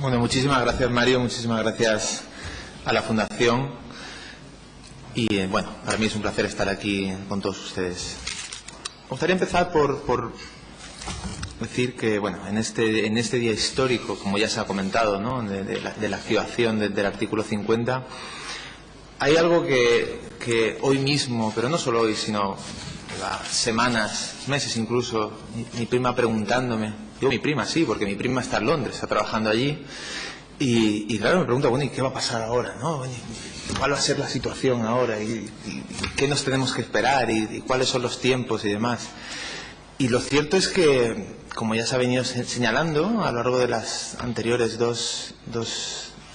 Bueno, muchísimas gracias, Mario, muchísimas gracias a la Fundación y bueno, para mí es un placer estar aquí con todos ustedes. Me gustaría empezar por decir que, bueno, en este día histórico, como ya se ha comentado, ¿no?, de la activación del artículo 50, hay algo que hoy mismo, pero no solo hoy, sino semanas, meses incluso, mi prima preguntándome, digo mi prima sí, porque mi prima está en Londres, está trabajando allí, y claro, me pregunta, bueno, ¿y qué va a pasar ahora, no? ¿Cuál va a ser la situación ahora? ¿Y qué nos tenemos que esperar? ¿Y cuáles son los tiempos y demás? Y lo cierto es que, como ya se ha venido señalando a lo largo de las anteriores dos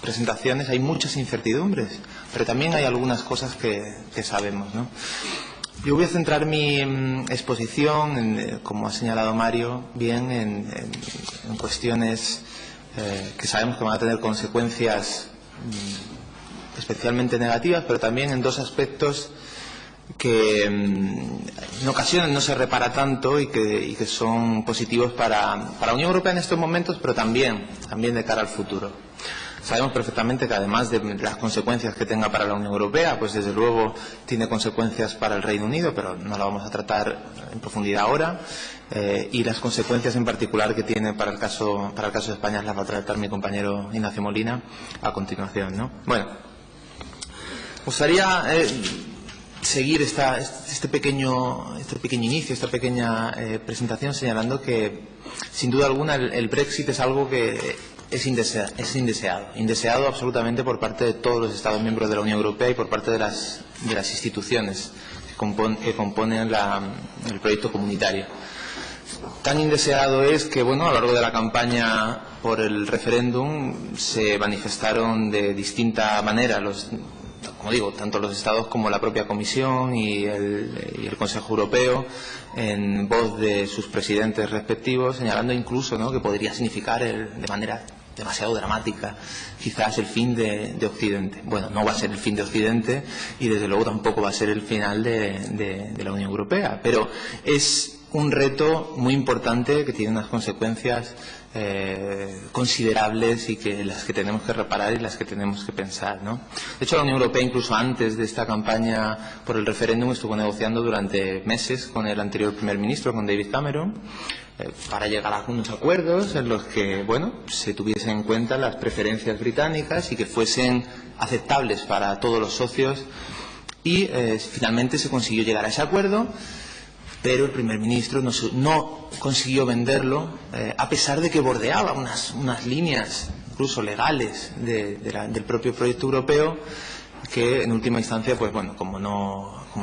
presentaciones, hay muchas incertidumbres, pero también hay algunas cosas que sabemos, ¿no? Yo voy a centrar mi exposición, como ha señalado Mario, bien en cuestiones que sabemos que van a tener consecuencias especialmente negativas, pero también en dos aspectos que en ocasiones no se repara tanto y que son positivos para la Unión Europea en estos momentos, pero también de cara al futuro. Sabemos perfectamente que además de las consecuencias que tenga para la Unión Europea, pues desde luego tiene consecuencias para el Reino Unido, pero no la vamos a tratar en profundidad ahora, y las consecuencias en particular que tiene para el caso de España las va a tratar mi compañero Ignacio Molina a continuación, ¿no? Bueno, me gustaría seguir este pequeño inicio, esta pequeña presentación, señalando que sin duda alguna el Brexit es algo que es indeseado absolutamente por parte de todos los Estados miembros de la Unión Europea y por parte de las instituciones que componen el proyecto comunitario. Tan indeseado es que, bueno, a lo largo de la campaña por el referéndum se manifestaron de distinta manera como digo, tanto los Estados como la propia Comisión y el Consejo Europeo, en voz de sus presidentes respectivos, señalando incluso, ¿no?, que podría significar de manera demasiado dramática quizás el fin de Occidente. Bueno, no va a ser el fin de Occidente y desde luego tampoco va a ser el final de la Unión Europea, pero es un reto muy importante que tiene unas consecuencias considerables y las que tenemos que reparar y las que tenemos que pensar, ¿no? De hecho, la Unión Europea, incluso antes de esta campaña por el referéndum, estuvo negociando durante meses con el anterior primer ministro, con David Cameron, para llegar a algunos acuerdos en los que, bueno, se tuviesen en cuenta las preferencias británicas y que fuesen aceptables para todos los socios, y finalmente se consiguió llegar a ese acuerdo, pero el primer ministro no consiguió venderlo, a pesar de que bordeaba unas líneas incluso legales del propio proyecto europeo, que en última instancia, pues bueno, como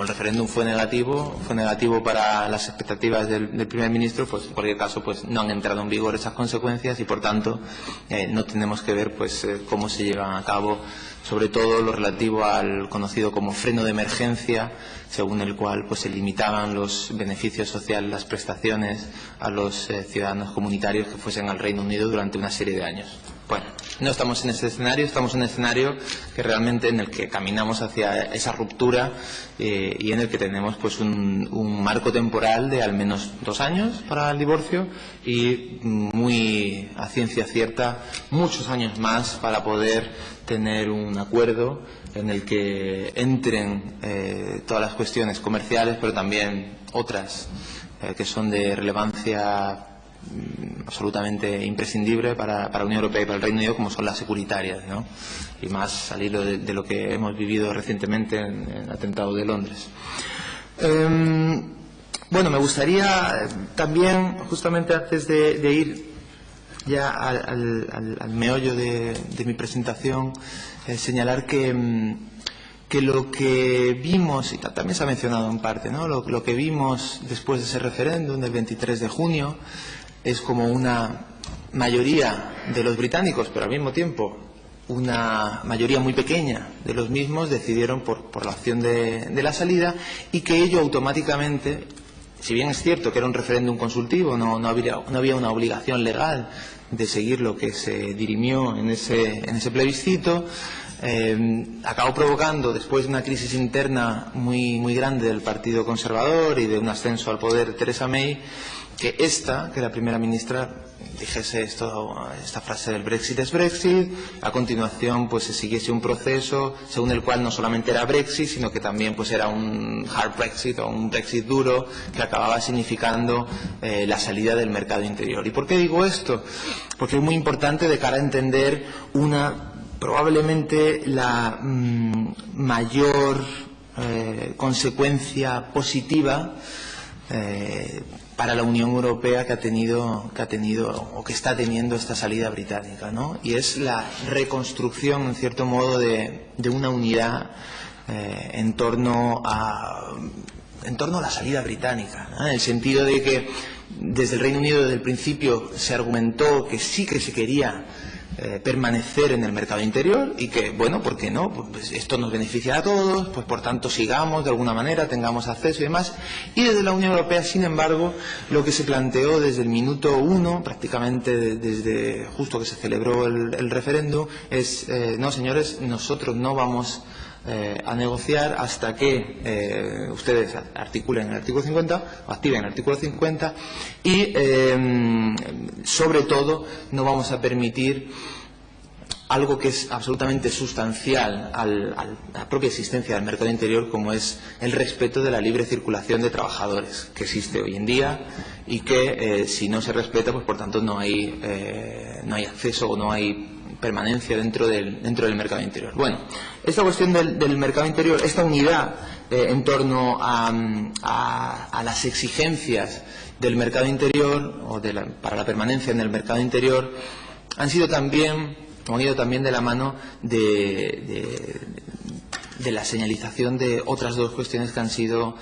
el referéndum fue negativo para las expectativas del primer ministro, pues en cualquier caso pues no han entrado en vigor esas consecuencias y por tanto no tenemos que ver pues cómo se llevan a cabo, sobre todo lo relativo al conocido como freno de emergencia, según el cual pues se limitaban los beneficios sociales, las prestaciones a los ciudadanos comunitarios que fuesen al Reino Unido durante una serie de años. Bueno, no estamos en ese escenario, estamos en un escenario que realmente en el que caminamos hacia esa ruptura y en el que tenemos pues un marco temporal de al menos 2 años para el divorcio y muy a ciencia cierta muchos años más para poder tener un acuerdo en el que entren todas las cuestiones comerciales, pero también otras que son de relevancia absolutamente imprescindible para la Unión Europea y para el Reino Unido, como son las securitarias, ¿no? Y más al hilo de lo que hemos vivido recientemente en el atentado de Londres. Bueno, me gustaría también, justamente antes de ir ya al meollo de mi presentación, señalar que lo que vimos, y también se ha mencionado en parte, ¿no?, lo que vimos después de ese referéndum del 23 de junio es como una mayoría de los británicos, pero al mismo tiempo una mayoría muy pequeña de los mismos decidieron por la opción de la salida, y que ello automáticamente, si bien es cierto que era un referéndum consultivo, no había una obligación legal de seguir lo que se dirimió en ese plebiscito, acabó provocando, después de una crisis interna muy grande del Partido Conservador y de un ascenso al poder de Theresa May, que la primera ministra, dijese esta frase del Brexit es Brexit. A continuación pues se siguiese un proceso según el cual no solamente era Brexit, sino que también pues era un hard Brexit o un Brexit duro, que acababa significando la salida del mercado interior. ¿Y por qué digo esto? Porque es muy importante de cara a entender probablemente la mayor consecuencia positiva para la Unión Europea que ha tenido o que está teniendo esta salida británica, ¿no? Y es la reconstrucción, en cierto modo, de una unidad en torno a la salida británica, ¿no? En el sentido de que desde el Reino Unido, desde el principio, se argumentó que sí que se quería permanecer en el mercado interior y que, bueno, ¿por qué no? Pues esto nos beneficia a todos, pues por tanto sigamos de alguna manera, tengamos acceso y demás. Y desde la Unión Europea, sin embargo, lo que se planteó desde el minuto 1, prácticamente desde justo que se celebró el referéndum, es, no señores, nosotros no vamos a negociar hasta que ustedes articulen el artículo 50 o activen el artículo 50 y sobre todo no vamos a permitir algo que es absolutamente sustancial a la propia existencia del mercado interior, como es el respeto de la libre circulación de trabajadores que existe hoy en día y que si no se respeta, pues por tanto no hay acceso o no hay permanencia dentro del mercado interior. Bueno, esta cuestión del mercado interior, esta unidad en torno a las exigencias del mercado interior o para la permanencia en el mercado interior han ido también de la mano de la señalización de otras dos cuestiones que han sido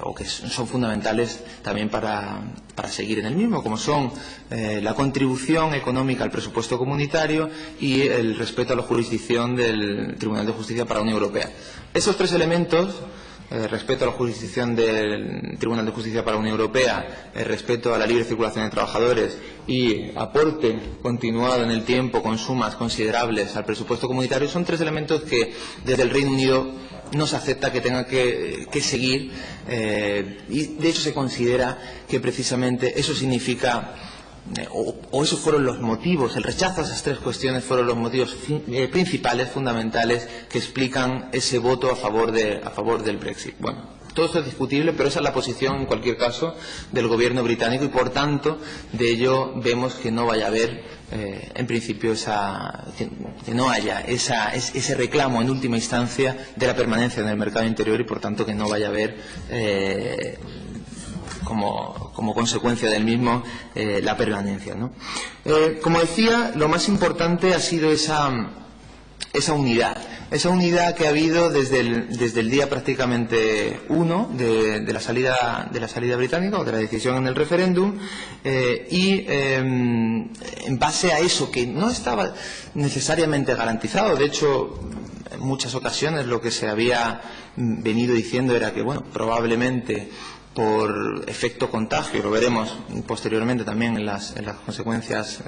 o que son fundamentales también para seguir en el mismo, como son la contribución económica al presupuesto comunitario y el respeto a la jurisdicción del Tribunal de Justicia para la Unión Europea. Esos tres elementos, respeto a la jurisdicción del Tribunal de Justicia para la Unión Europea, respeto a la libre circulación de trabajadores y aporte continuado en el tiempo con sumas considerables al presupuesto comunitario, son tres elementos que desde el Reino Unido no se acepta que tenga que seguir y de hecho se considera que precisamente eso significa o esos fueron los motivos, el rechazo a esas tres cuestiones fueron los motivos principales, fundamentales, que explican ese voto a favor del Brexit. Bueno, todo esto es discutible, pero esa es la posición, en cualquier caso, del gobierno británico y, por tanto, de ello vemos que no vaya a haber, en principio, que no haya ese reclamo, en última instancia, de la permanencia en el mercado interior y, por tanto, que no vaya a haber como consecuencia del mismo la permanencia, ¿no? Como decía, lo más importante ha sido esa unidad que ha habido desde el día prácticamente 1 de la salida británica o de la decisión en el referéndum y en base a eso que no estaba necesariamente garantizado. De hecho, en muchas ocasiones lo que se había venido diciendo era que, bueno, probablemente por efecto contagio, lo veremos posteriormente también en las consecuencias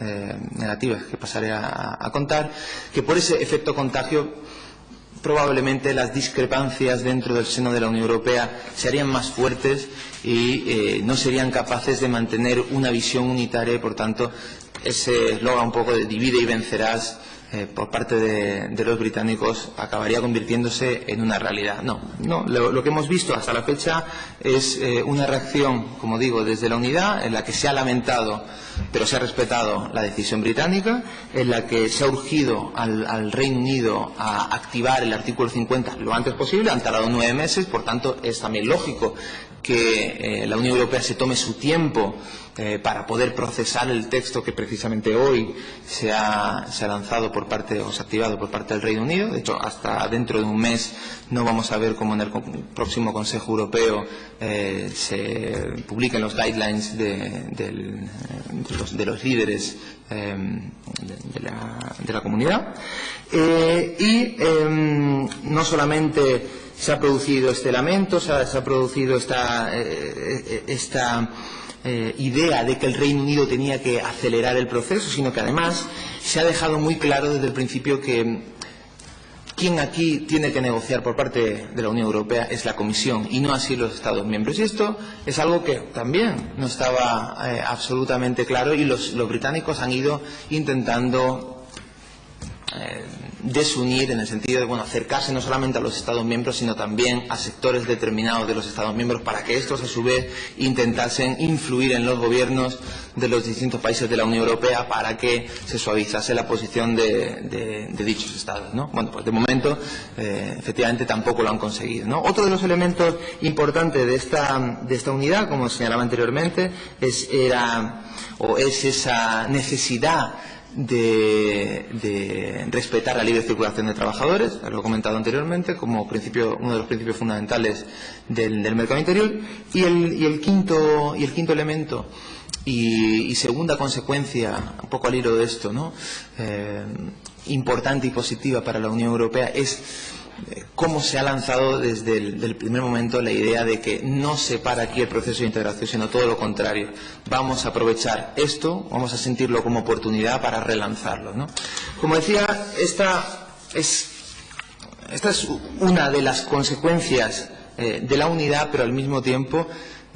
negativas que pasaré a contar, que por ese efecto contagio probablemente las discrepancias dentro del seno de la Unión Europea se harían más fuertes y no serían capaces de mantener una visión unitaria y, por tanto, ese eslogan un poco de divide y vencerás por parte de los británicos acabaría convirtiéndose en una realidad. No, lo que hemos visto hasta la fecha es una reacción, como digo, desde la unidad, en la que se ha lamentado, pero se ha respetado la decisión británica, en la que se ha urgido al Reino Unido a activar el artículo 50 lo antes posible. Han tardado 9 meses, por tanto es también lógico que la Unión Europea se tome su tiempo para poder procesar el texto que precisamente hoy se ha lanzado por parte o se ha activado por parte del Reino Unido. De hecho, hasta dentro de un mes no vamos a ver cómo en el próximo Consejo Europeo se publiquen los guidelines de los líderes de la comunidad. Y no solamente se ha producido este lamento, se ha producido esta idea de que el Reino Unido tenía que acelerar el proceso, sino que además se ha dejado muy claro desde el principio que quien aquí tiene que negociar por parte de la Unión Europea es la Comisión y no así los Estados miembros. Y esto es algo que también no estaba absolutamente claro, y los británicos han ido intentando desunir, en el sentido de acercarse no solamente a los Estados miembros, sino también a sectores determinados de los Estados miembros, para que estos a su vez intentasen influir en los gobiernos de los distintos países de la Unión Europea para que se suavizase la posición de dichos Estados, ¿no? Bueno, pues de momento efectivamente tampoco lo han conseguido, ¿no? Otro de los elementos importantes de esta unidad, como señalaba anteriormente, es esa necesidad de respetar la libre circulación de trabajadores, lo he comentado anteriormente, como uno de los principios fundamentales del mercado interior. Y el quinto elemento y segunda consecuencia, un poco al hilo de esto, ¿no? Importante y positiva para la Unión Europea, es cómo se ha lanzado desde el primer momento la idea de que no se para aquí el proceso de integración, sino todo lo contrario. Vamos a aprovechar esto, vamos a sentirlo como oportunidad para relanzarlo, ¿no? Como decía, esta es una de las consecuencias de la unidad, pero al mismo tiempo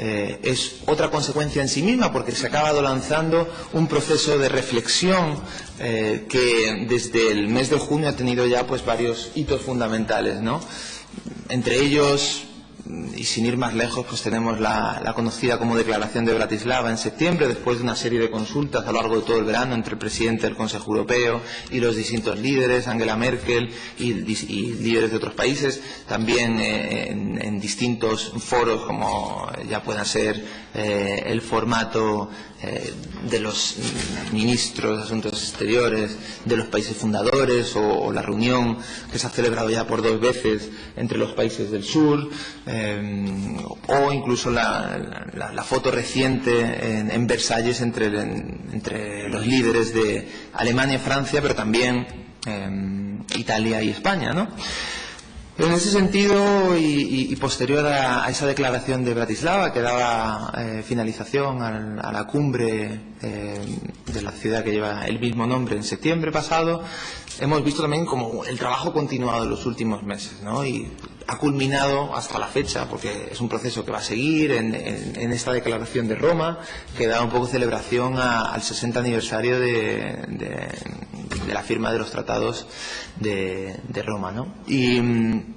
es otra consecuencia en sí misma, porque se ha acabado lanzando un proceso de reflexión que desde el mes de junio ha tenido ya pues varios hitos fundamentales, ¿no? Entre ellos, y sin ir más lejos, pues tenemos la conocida como Declaración de Bratislava en septiembre, después de una serie de consultas a lo largo de todo el verano entre el presidente del Consejo Europeo y los distintos líderes, Angela Merkel y líderes de otros países, también en distintos foros, como ya pueda ser el formato de los ministros de Asuntos Exteriores de los países fundadores, o la reunión que se ha celebrado ya por 2 veces entre los países del sur, o incluso la foto reciente en Versalles entre los líderes de Alemania y Francia, pero también Italia y España, ¿no? En ese sentido, y posterior a esa declaración de Bratislava, que daba finalización a la cumbre de la ciudad que lleva el mismo nombre en septiembre pasado, hemos visto también como el trabajo continuado en los últimos meses, ¿no? Y ha culminado hasta la fecha, porque es un proceso que va a seguir en esta declaración de Roma, que da un poco celebración al 60 aniversario de la firma de los tratados de Roma, ¿no? Y en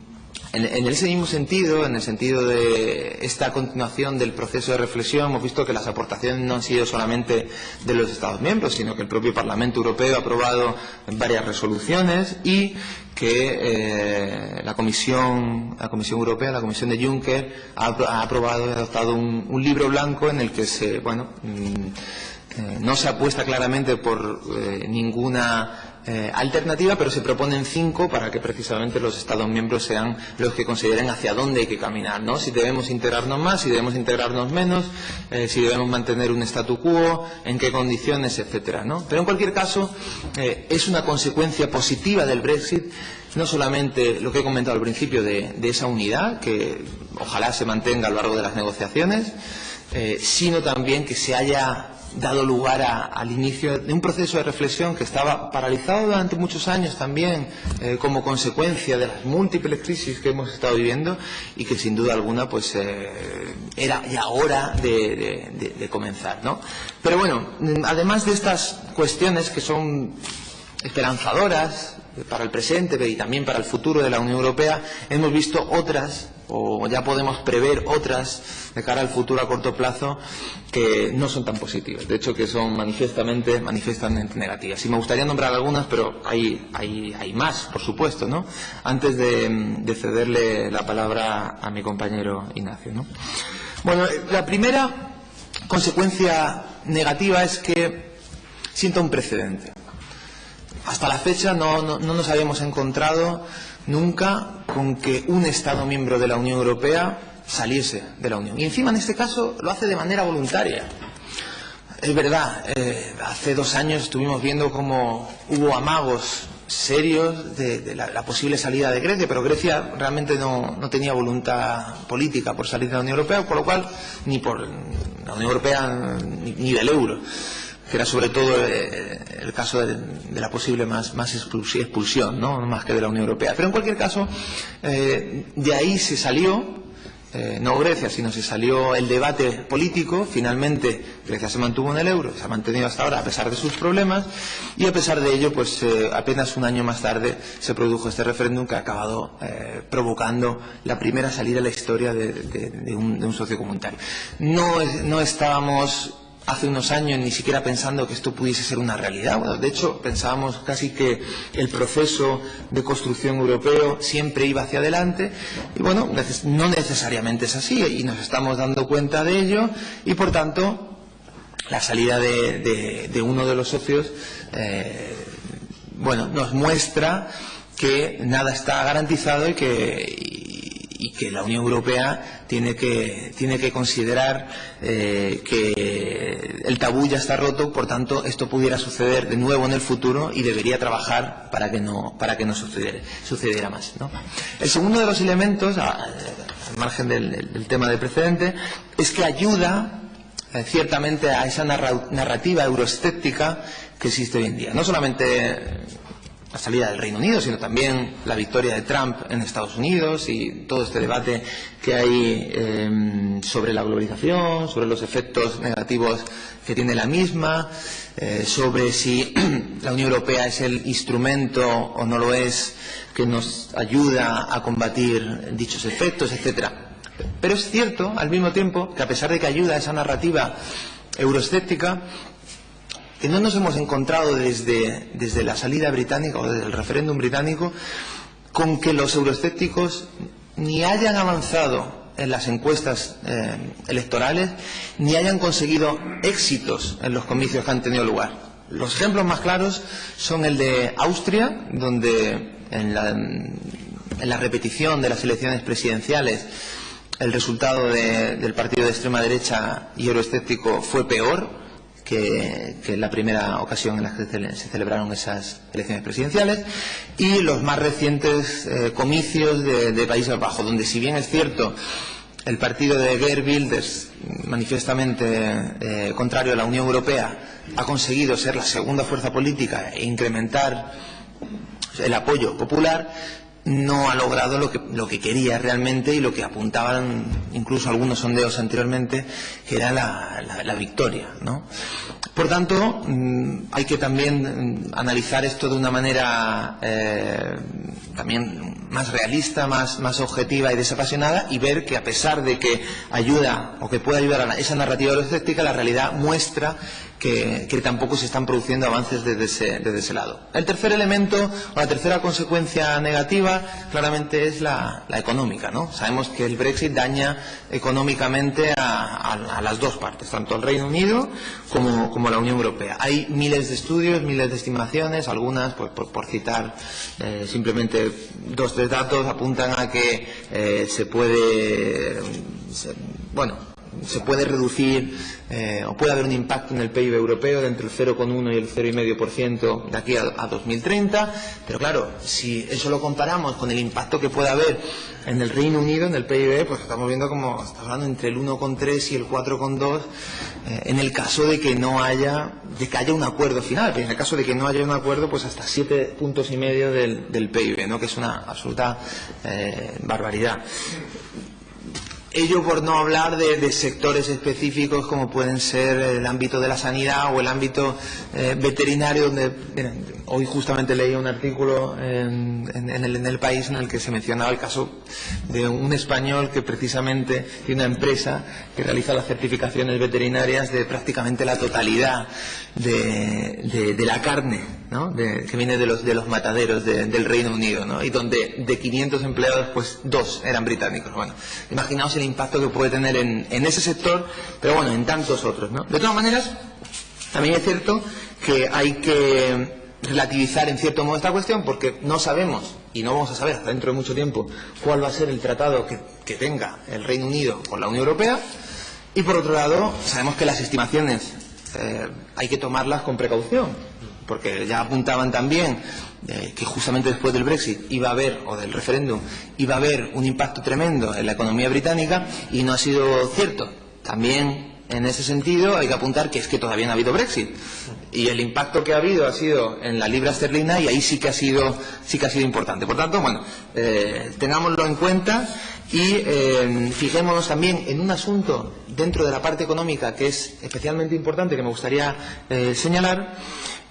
ese mismo sentido, en el sentido de esta continuación del proceso de reflexión, hemos visto que las aportaciones no han sido solamente de los Estados miembros, sino que el propio Parlamento Europeo ha aprobado varias resoluciones, y que la Comisión Europea, la Comisión de Juncker, ha aprobado y adoptado un libro blanco en el que no se apuesta claramente por ninguna alternativa, pero se proponen 5 para que precisamente los Estados miembros sean los que consideren hacia dónde hay que caminar, ¿no? Si debemos integrarnos más, si debemos integrarnos menos, si debemos mantener un statu quo, en qué condiciones, etcétera, ¿no? Pero en cualquier caso, es una consecuencia positiva del Brexit, no solamente lo que he comentado al principio de esa unidad, que ojalá se mantenga a lo largo de las negociaciones, sino también que se haya dado lugar al inicio de un proceso de reflexión que estaba paralizado durante muchos años también, como consecuencia de las múltiples crisis que hemos estado viviendo, y que sin duda alguna pues era ya hora de comenzar, ¿no? Pero bueno, además de estas cuestiones que son esperanzadoras para el presente y también para el futuro de la Unión Europea, hemos visto otras, o ya podemos prever otras de cara al futuro a corto plazo, que no son tan positivas, de hecho que son manifiestamente negativas. Y me gustaría nombrar algunas, pero hay más, por supuesto, ¿no? Antes de cederle la palabra a mi compañero Ignacio, ¿no? Bueno, la primera consecuencia negativa es que sienta un precedente. Hasta la fecha no nos habíamos encontrado nunca con que un Estado miembro de la Unión Europea saliese de la Unión. Y encima, en este caso, lo hace de manera voluntaria. Es verdad, hace 2 años estuvimos viendo cómo hubo amagos serios de la posible salida de Grecia, pero Grecia realmente no tenía voluntad política por salir de la Unión Europea, por lo cual ni por la Unión Europea ni del euro. que era sobre todo el caso de la posible más expulsión, ¿no? Más que de la Unión Europea. Pero en cualquier caso, de ahí se salió, no Grecia, sino se salió el debate político. Finalmente Grecia se mantuvo en el euro, se ha mantenido hasta ahora a pesar de sus problemas, y a pesar de ello, pues apenas un año más tarde se produjo este referéndum que ha acabado provocando la primera salida en la historia de un socio comunitario. No estábamos hace unos años ni siquiera pensando que esto pudiese ser una realidad. Bueno, de hecho, pensábamos casi que el proceso de construcción europeo siempre iba hacia adelante, y bueno, no necesariamente es así, y nos estamos dando cuenta de ello, y por tanto la salida de uno de los socios bueno, nos muestra que nada está garantizado y que la Unión Europea tiene que considerar que el tabú ya está roto. Por tanto, esto pudiera suceder de nuevo en el futuro y debería trabajar para que no sucediera más, ¿no? El segundo de los elementos, al margen del tema del precedente, es que ayuda ciertamente a esa narrativa euroescéptica que existe hoy en día. No solamente la salida del Reino Unido, sino también la victoria de Trump en Estados Unidos y todo este debate que hay sobre la globalización, sobre los efectos negativos que tiene la misma, sobre si la Unión Europea es el instrumento o no lo es que nos ayuda a combatir dichos efectos, etcétera. Pero es cierto, al mismo tiempo, que a pesar de que ayuda a esa narrativa euroescéptica, que no nos hemos encontrado desde la salida británica o desde el referéndum británico con que los euroescépticos ni hayan avanzado en las encuestas electorales ni hayan conseguido éxitos en los comicios que han tenido lugar. Los ejemplos más claros son el de Austria, donde en la repetición de las elecciones presidenciales el resultado del partido de extrema derecha y euroescéptico fue peor que en la primera ocasión en la que se celebraron esas elecciones presidenciales, y los más recientes comicios de Países Bajos, donde, si bien es cierto, el partido de Geert Wilders, manifiestamente contrario a la Unión Europea, ha conseguido ser la segunda fuerza política e incrementar el apoyo popular, no ha logrado lo que quería realmente y lo que apuntaban incluso algunos sondeos anteriormente, que era la victoria, ¿no? Por tanto, hay que también analizar esto de una manera también más realista, más objetiva y desapasionada, y ver que a pesar de que ayuda o que puede ayudar a esa narrativa euroescéptica, la realidad muestra que tampoco se están produciendo avances desde ese lado. El tercer elemento, o la tercera consecuencia negativa, claramente es la económica, ¿no? Sabemos que el Brexit daña económicamente a las dos partes, tanto al Reino Unido como a la Unión Europea. Hay miles de estudios, miles de estimaciones, algunas, pues, por citar simplemente 2 o 3 datos, apuntan a que se puede reducir o puede haber un impacto en el PIB europeo de entre el 0,1 y el 0,5% de aquí a 2030, pero claro, si eso lo comparamos con el impacto que puede haber en el Reino Unido, en el PIB, pues estamos viendo como está hablando entre el 1,3 y el 4,2 en el caso de que haya un acuerdo final. Pero en el caso de que no haya un acuerdo, pues hasta 7,5 puntos del PIB, ¿no? Que es una absoluta barbaridad. Ello por no hablar de sectores específicos como pueden ser el ámbito de la sanidad o el ámbito veterinario, donde hoy justamente leía un artículo en el País en el que se mencionaba el caso de un español que precisamente tiene una empresa que realiza las certificaciones veterinarias de prácticamente la totalidad de la carne, ¿no? Que viene de los mataderos del Reino Unido, ¿no? Y donde de 500 empleados, pues 2 eran británicos. Bueno, imaginaos el impacto que puede tener en ese sector, pero bueno, en tantos otros, ¿no? De todas maneras, también es cierto que hay que relativizar en cierto modo esta cuestión, porque no sabemos, y no vamos a saber hasta dentro de mucho tiempo, cuál va a ser el tratado que tenga el Reino Unido con la Unión Europea, y por otro lado, sabemos que las estimaciones hay que tomarlas con precaución, porque ya apuntaban también que justamente después del Brexit o del referéndum, iba a haber un impacto tremendo en la economía británica, y no ha sido cierto. También en ese sentido hay que apuntar que es que todavía no ha habido Brexit. Y el impacto que ha sido en la libra esterlina, y ahí sí que ha sido importante. Por tanto, bueno, tengámoslo en cuenta y fijémonos también en un asunto dentro de la parte económica que es especialmente importante, que me gustaría señalar,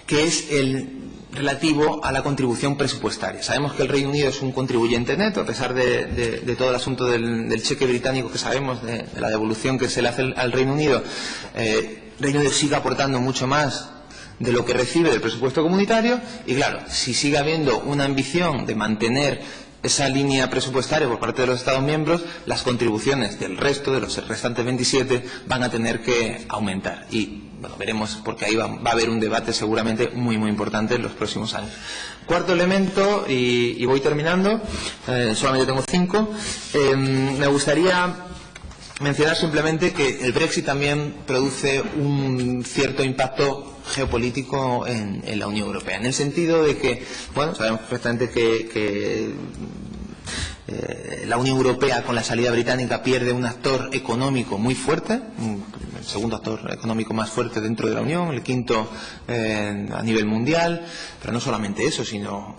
que es el relativo a la contribución presupuestaria. Sabemos que el Reino Unido es un contribuyente neto, a pesar de todo el asunto del cheque británico que sabemos, de la devolución que se le hace al Reino Unido. El Reino Unido sigue aportando mucho más de lo que recibe del presupuesto comunitario y, claro, si sigue habiendo una ambición de mantener esa línea presupuestaria por parte de los Estados miembros, las contribuciones del resto, de los restantes 27, van a tener que aumentar. Y bueno, veremos, porque ahí va a haber un debate seguramente muy importante en los próximos años. Cuarto elemento, y voy terminando, solamente tengo 5, me gustaría mencionar simplemente que el Brexit también produce un cierto impacto geopolítico en la Unión Europea, en el sentido de que, bueno, sabemos perfectamente que la Unión Europea, con la salida británica, pierde un actor económico muy fuerte, el segundo actor económico más fuerte dentro de la Unión, el quinto a nivel mundial, pero no solamente eso, sino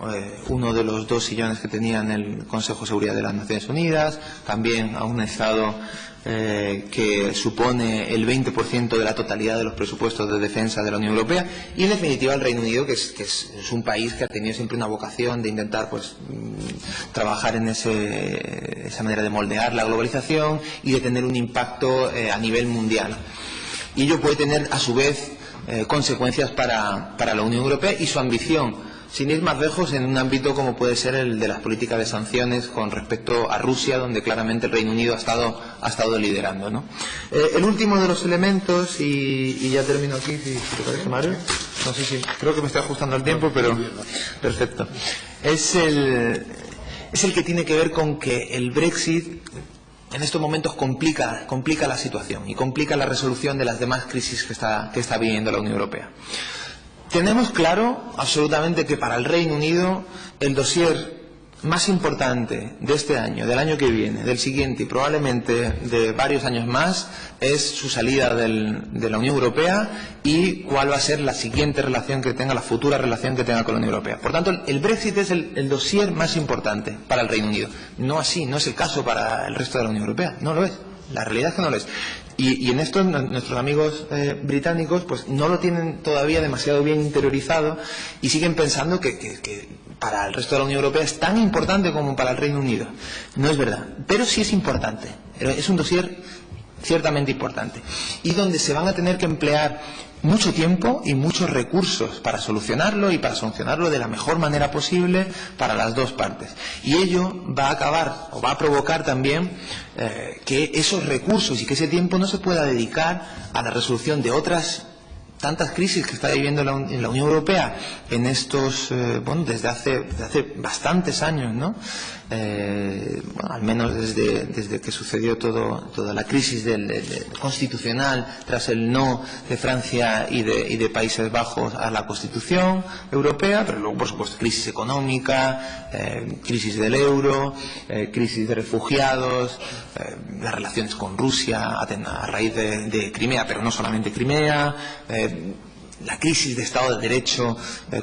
uno de los 2 sillones que tenía en el Consejo de Seguridad de las Naciones Unidas, también a un Estado que supone el 20% de la totalidad de los presupuestos de defensa de la Unión Europea, y en definitiva el Reino Unido, que es un país que ha tenido siempre una vocación de intentar trabajar en esa manera de moldear la globalización y de tener un impacto a nivel mundial. Y ello puede tener a su vez consecuencias para la Unión Europea y su ambición, sin ir más lejos, en un ámbito como puede ser el de las políticas de sanciones con respecto a Rusia, donde claramente el Reino Unido ha estado liderando, ¿no? El último de los elementos, y ya termino aquí, si te parece, Mario. No sé si, creo que me estoy ajustando al tiempo, pero perfecto. Es el que tiene que ver con que el Brexit en estos momentos complica la situación y complica la resolución de las demás crisis que está viviendo la Unión Europea. Tenemos claro absolutamente que para el Reino Unido el dossier más importante de este año, del año que viene, del siguiente y probablemente de varios años más es su salida de la Unión Europea y cuál va a ser la siguiente relación que tenga, la futura relación que tenga con la Unión Europea. Por tanto, el Brexit es el dossier más importante para el Reino Unido. No así, no es el caso para el resto de la Unión Europea, no lo es. La realidad es que no lo es. Y en esto nuestros amigos británicos pues no lo tienen todavía demasiado bien interiorizado y siguen pensando que para el resto de la Unión Europea es tan importante como para el Reino Unido. No es verdad, pero sí es importante. Es un dossier ciertamente importante y donde se van a tener que emplear mucho tiempo y muchos recursos para solucionarlo y para solucionarlo de la mejor manera posible para las dos partes. Y ello va a acabar o va a provocar también que esos recursos y que ese tiempo no se pueda dedicar a la resolución de otras tantas crisis que está viviendo en la Unión Europea en estos, desde hace bastantes años, ¿no? Al menos desde que sucedió toda la crisis constitucional tras el no de Francia y de Países Bajos a la Constitución Europea, pero luego, por supuesto, crisis económica, crisis del euro, crisis de refugiados, las relaciones con Rusia a raíz de Crimea, pero no solamente Crimea, la crisis de Estado de Derecho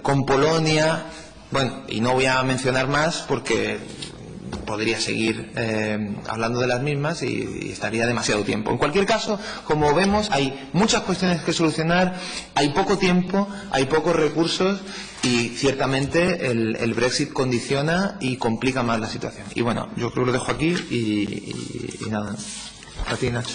con Polonia, bueno, y no voy a mencionar más porque podría seguir hablando de las mismas y estaría demasiado tiempo. En cualquier caso, como vemos, hay muchas cuestiones que solucionar, hay poco tiempo, hay pocos recursos y ciertamente el Brexit condiciona y complica más la situación. Y bueno, yo creo que lo dejo aquí y nada. A ti, Nacho.